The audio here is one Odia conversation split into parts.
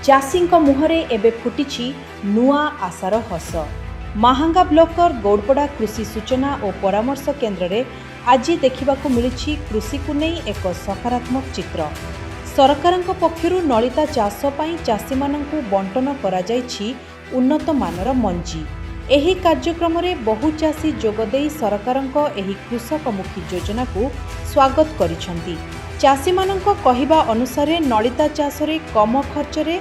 ଚାଷୀଙ୍କ ମୁହଁରେ ଏବେ ଫୁଟିଛି ନୂଆ ଆଶାର ହସ। ମାହାଙ୍ଗା ବ୍ଲକର ଗୌଡ଼ପଡ଼ା କୃଷି ସୂଚନା ଓ ପରାମର୍ଶ କେନ୍ଦ୍ରରେ ଆଜି ଦେଖିବାକୁ ମିଳିଛି କୃଷିକୁ ନେଇ ଏକ ସକାରାତ୍ମକ ଚିତ୍ର। ସରକାରଙ୍କ ପକ୍ଷରୁ ନଳିତା ଚାଷ ପାଇଁ ଚାଷୀମାନଙ୍କୁ ବଣ୍ଟନ କରାଯାଇଛି ଉନ୍ନତ ମାନର ମଞ୍ଜି। ଏହି କାର୍ଯ୍ୟକ୍ରମରେ ବହୁ ଚାଷୀ ଯୋଗଦେଇ ସରକାରଙ୍କ ଏହି କୃଷକମୁଖୀ ଯୋଜନାକୁ ସ୍ୱାଗତ କରିଛନ୍ତି। ଚାଷୀମାନଙ୍କ କହିବା ଅନୁସାରେ ନଳିତା ଚାଷରେ କମ ଖର୍ଚ୍ଚରେ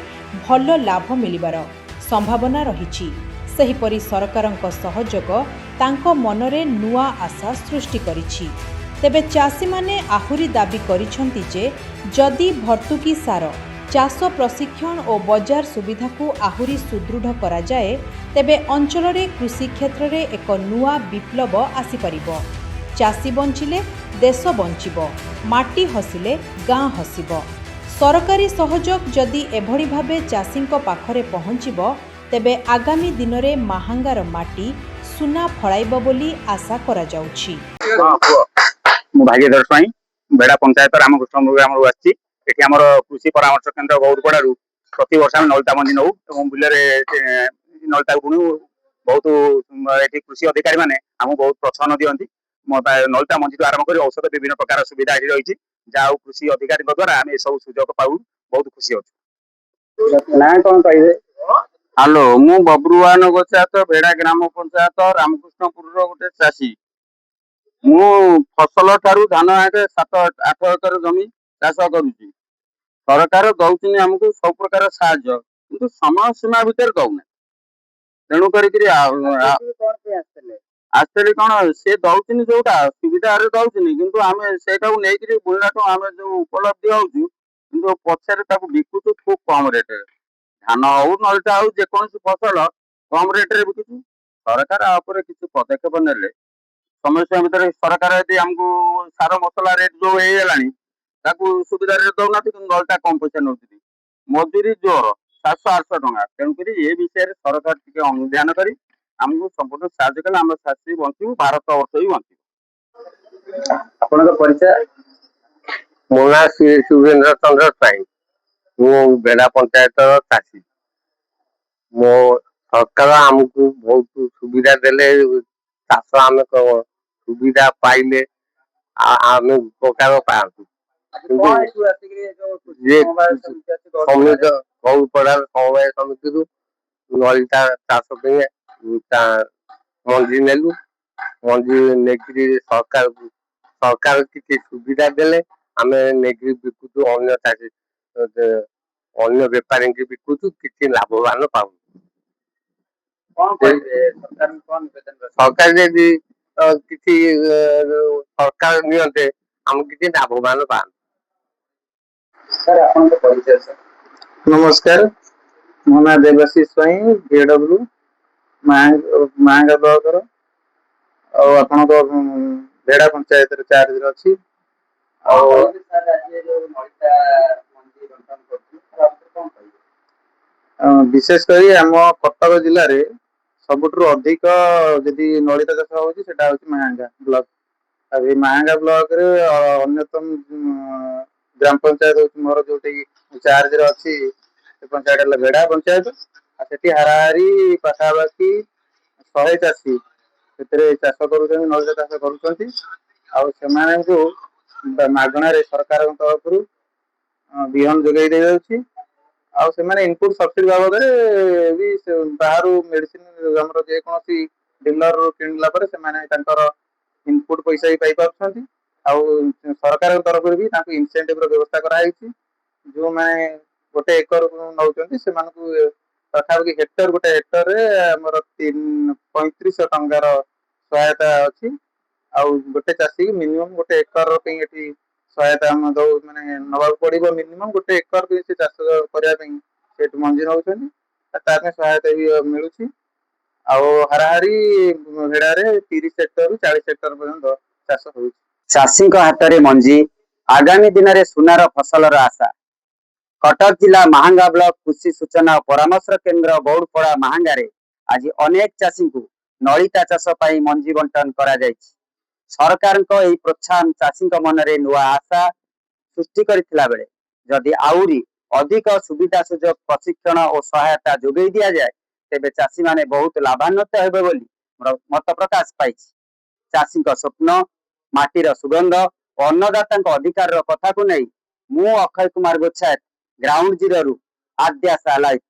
ଭଲ ଲାଭ ମିଳିବାର ସମ୍ଭାବନା ରହିଛି। ସେହିପରି ସରକାରଙ୍କ ସହଯୋଗ ତାଙ୍କ ମନରେ ନୂଆ ଆଶା ସୃଷ୍ଟି କରିଛି। ତେବେ ଚାଷୀମାନେ ଆହୁରି ଦାବି କରିଛନ୍ତି ଯେ ଯଦି ଭର୍ତ୍ତୁକି ସାର, ଚାଷ ପ୍ରଶିକ୍ଷଣ ଓ ବଜାର ସୁବିଧାକୁ ଆହୁରି ସୁଦୃଢ଼ କରାଯାଏ ତେବେ ଅଞ୍ଚଳରେ କୃଷି କ୍ଷେତ୍ରରେ ଏକ ନୂଆ ବିପ୍ଳବ ଆସିପାରିବ। ଚାଷୀ ବଞ୍ଚିଲେ ଦେଶ ବଞ୍ଚିବ, ମାଟି ହସିଲେ ଗାଁ ହସିବ। ସରକାରୀ ସହଯୋଗ ଯଦି ଏଭଳି ଭାବେ ଚାଷୀଙ୍କ ପାଖରେ ପହଞ୍ଚିବ ତେବେ ଆଗାମୀ ଦିନରେ ମାହାଙ୍ଗାର ମାଟି ସୁନା ଫଳାଇବ ବୋଲି ଆଶା କରାଯାଉଛି। ମୁଁ ଭାଗୀଧର ସ୍ୱାଇଁ ବେଡ଼ା ପଞ୍ଚାୟତ ରାମକୃଷ୍ଣପୁର ଗ୍ରାମରୁ ଆସିଛି। ଏଠି ଆମର କୃଷି ପରାମର୍ଶ କେନ୍ଦ୍ର ଗୌଡ଼ପଡ଼ାରୁ ପ୍ରତି ବର୍ଷ ଆମେ ନଳିତା ମଞ୍ଜି ନେଉ ଏବଂ ବିଲରେ ନଳିତାକୁ ବୁଣୁ। ବହୁତ ଏଠି କୃଷି ଅଧିକାରୀ ମାନେ ଆମକୁ ବହୁତ ପ୍ରୋତ୍ସାହନ ଦିଅନ୍ତି। ନଳିତା ମଞ୍ଜିଠୁ ଆରମ୍ଭ କରି ଔଷଧ ବିଭିନ୍ନ ପ୍ରକାର ସୁବିଧା ଏଠି ରହିଛି, ଯାହା ହଉ କୃଷି ଅଧିକାରୀଙ୍କ ଦ୍ୱାରା ଆମେ ଏସବୁ ସୁଯୋଗ ପାଉ, ବହୁତ ଖୁସି ଅଛୁ। ନା କଣ କହିବେ? ହ୍ୟାଲୋ, ମୁଁ ବବ୍ରୁଆନ ଗୋଚାତ ବେଡ଼ା ଗ୍ରାମ ପଞ୍ଚାୟତ ରାମକୃଷ୍ଣପୁରର ଗୋଟେ ଚାଷୀ। ମୁଁ ଫସଲ ଠାରୁ ଧାନ ଆଗେ 7-8 ଏକର ଜମି ଚାଷ କରୁଛି। ସରକାର ଦଉଛନ୍ତି ଆମକୁ ସବୁ ପ୍ରକାର ସାହାଯ୍ୟ, କିନ୍ତୁ ସମୟ ସୀମା ଭିତରେ ଦଉନାହିଁ। ତେଣୁ କରିକିରି ଆସିଥିଲି କଣ ସେ ଦଉଛନ୍ତି ଯୋଉଟା ସୁବିଧାରେ ଦଉଛନ୍ତି, କିନ୍ତୁ ଆମେ ସେଇଟାକୁ ନେଇକିରି ବୁଣିଲାଠୁ ଆମେ ଯୋଉ ଉପଲବ୍ଧି ହଉଛୁ, କିନ୍ତୁ ପଛରେ ତାକୁ ବିକୁଛୁ ଖୁବ୍ କମ ରେଟରେ। ଧାନ ହଉ ନଳିତା ହଉ ଯେକୌଣସି ଫସଲ କମ ରେଟରେ ବିକୁଛୁ। ସରକାର ଆ ଉପରେ କିଛି ପଦକ୍ଷେପ ନେଲେ ସମସ୍ୟା ଭିତରେ ସରକାର ଯଦି ଆମକୁ ସାର ମସଲା ରେଟ୍ ଯୋଉ ହେଇଗଲାଣି ତାକୁ ସୁବିଧା ରେଟ୍ ଦଉନାହାନ୍ତି, କିନ୍ତୁ ନଳିତା କମ ପଇସା ନେଉଛନ୍ତି। ମଜୁରୀ ଜୋର 700-800 ଟଙ୍କା। ତେଣୁକରି ଏ ବିଷୟରେ ସରକାର ଟିକେ ଅନୁଧ୍ୟାନ କରି ଆମକୁ ସମ୍ପୂର୍ଣ୍ଣ ସାହାଯ୍ୟ କଲେ ଆମ ଚାଷୀ ବଞ୍ଚିବୁ, ଭାରତ ବର୍ଷ ବି ବଞ୍ଚିବ। ଆପଣଙ୍କ ପରିଚୟ? ମୋ ନାଁ ସୁରେନ୍ଦ୍ର ଚନ୍ଦ୍ର ସ୍ୱାଇଁ। ମୁଁ ବେଡ଼ା ପଞ୍ଚାୟତର ଚାଷୀ। ମୋ ସରକାର ଆମକୁ ବହୁତ ସୁବିଧା ଦେଲେ, ଚାଷ ଆମେ ସୁବିଧା ପାଇଲେ ଆମେ ଉପକାର ପାଆନ୍ତୁ। ଗୌଡ଼ପଡ଼ାର ସମବାୟ ସମିତିରୁ ନଳିତା ଚାଷ ପାଇଁ ମଞ୍ଜି ନେଲୁ। ମଞ୍ଜି ନେଇକିରି ସରକାର କିଛି ସୁବିଧା ଦେଲେ ଆମେ ନେଇକିରି ବିକୁଛୁ, ଅନ୍ୟ ବେପାରୀଙ୍କୁ ବିକୁଛୁ, କିଛି ଲାଭବାନ ପାଉଛୁ। ସରକାର ଯଦି କିଛି ସରକାର ନିଅନ୍ତେ ଆମକୁ କିଛି ଲାଭବାନ ପାଆନ୍ତୁ। ସାର୍ ଆପଣଙ୍କ ପରିଚୟ? ସାର୍ ନମସ୍କାର, ମୋ ନାଁ ଦେବାଶିଷ ସ୍ୱାଇଁ, ଜେଡବ୍ଲ୍ୟୁ ମାହାଙ୍ଗା ବ୍ଲକର, ଆଉ ଆପଣଙ୍କ ବେଡ଼ା ପଞ୍ଚାୟତରେ ଚାର୍ଜରେ ଅଛି। ଆଉ ବିଶେଷ କରି ଆମ କଟକ ଜିଲ୍ଲାରେ ସବୁଠାରୁ ଅଧିକ ଯଦି ନଳିତା ଚାଷ ହଉଛି ସେଟା ହଉଛି ମାହାଙ୍ଗା ବ୍ଲକ। ଆଉ ଏଇ ମାହାଙ୍ଗା ବ୍ଲକରେ ଅନ୍ୟତମ ଗ୍ରାମ ପଞ୍ଚାୟତ ହଉଛି ମୋର, ଯୋଉଠି ଚାର୍ଜରେ ଅଛି। ସେ ପଞ୍ଚାୟତ ହେଲା ବେଡ଼ା ପଞ୍ଚାୟତ। ଆଉ ସେଠି ହାରାହାରି ପାଖାପାଖି 100 ଚାଷୀ ସେଥିରେ ଚାଷ କରୁଛନ୍ତି, ନଳିତା ଚାଷ କରୁଛନ୍ତି। ଆଉ ସେମାନଙ୍କୁ ମାଗଣାରେ ସରକାରଙ୍କ ତରଫରୁ ବିହନ ଯୋଗାଇ ଦିଆଯାଉଛି। ଆଉ ସେମାନେ ଇନପୁଟ ସବସିଡି ବାବଦରେ ବି ବାହାରୁ ମେଡିସିନ ଆମର ଯେକୌଣସି ଡିଲର କିଣିଲା ପରେ ସେମାନେ ତାଙ୍କର ଇନପୁଟ ପଇସା ବି ପାଇପାରୁଛନ୍ତି। ଆଉ ସରକାରଙ୍କ ତରଫରୁ ବି ତାଙ୍କୁ ଇନସେଣ୍ଟିଭ ର ବ୍ୟବସ୍ଥା କରାଯାଇଛି। ଯୋଉମାନେ 1 ଏକର ନଉଛନ୍ତି ସେମାନଙ୍କୁ ପାଖାପାଖି ଗୋଟେ ହେକ୍ଟରରେ ଆମର 3500 ଟଙ୍କାର ସହାୟତା ଅଛି। ଆଉ ଗୋଟେ ଚାଷୀ ମିନିମମ୍ 1 ଏକର ପାଇଁ ଏଠି ସହାୟତା ଆମେ ଦଉ, ମାନେ ନବାକୁ ପଡିବ ମିନିମମ୍ 1 ଏକର ବି ସେ ଚାଷ କରିବା ପାଇଁ ସେଠୁ ମଞ୍ଜି ନଉଛନ୍ତି, ତା ପାଇଁ ସହାୟତା ବି ମିଳୁଛି। ଆଉ ହାରାହାରି ବେଡ଼ାରେ 30 ହେକ୍ଟରରୁ 40 ହେକ୍ଟର ପର୍ଯ୍ୟନ୍ତ ଚାଷ ହଉଛି। ଚାଷୀଙ୍କ ହାତରେ ମଞ୍ଜି, ଆଗାମୀ ଦିନରେ ସୁନାର ଫସଲର ଆଶା। କଟକ ଜିଲ୍ଲା ମାହାଙ୍ଗା ବ୍ଲକ କୃଷି ସୂଚନା ଓ ପରାମର୍ଶ କେନ୍ଦ୍ର ଗୌଡ଼ପଡ଼ା ମାହାଙ୍ଗାରେ ଆଜି ଅନେକ ଚାଷୀଙ୍କୁ ନଳିତା ଚାଷ ପାଇଁ ମଞ୍ଜି ବଣ୍ଟନ କରାଯାଇଛି। ସରକାରଙ୍କ ଏହି ପ୍ରୋତ୍ସାହନ ଚାଷୀଙ୍କ ମନରେ ନୂଆ ଆଶା ସୃଷ୍ଟି କରିଥିଲା ବେଳେ ଯଦି ଆହୁରି अधिक सुविधा सुजोग प्रशिक्षण और सहायता जोगई दि जाए तेबे चाषी माने बहुत लाभान्वित हेबे बोली मोर मत प्रकाश पाइछि। चाषी स्वप्न माटीर सुगंध और अन्नदाता अधिकार कथा को नहीं मु अक्षय कुमार गोच्छायत ग्राउंड जीरो रु आद्या सालाइट।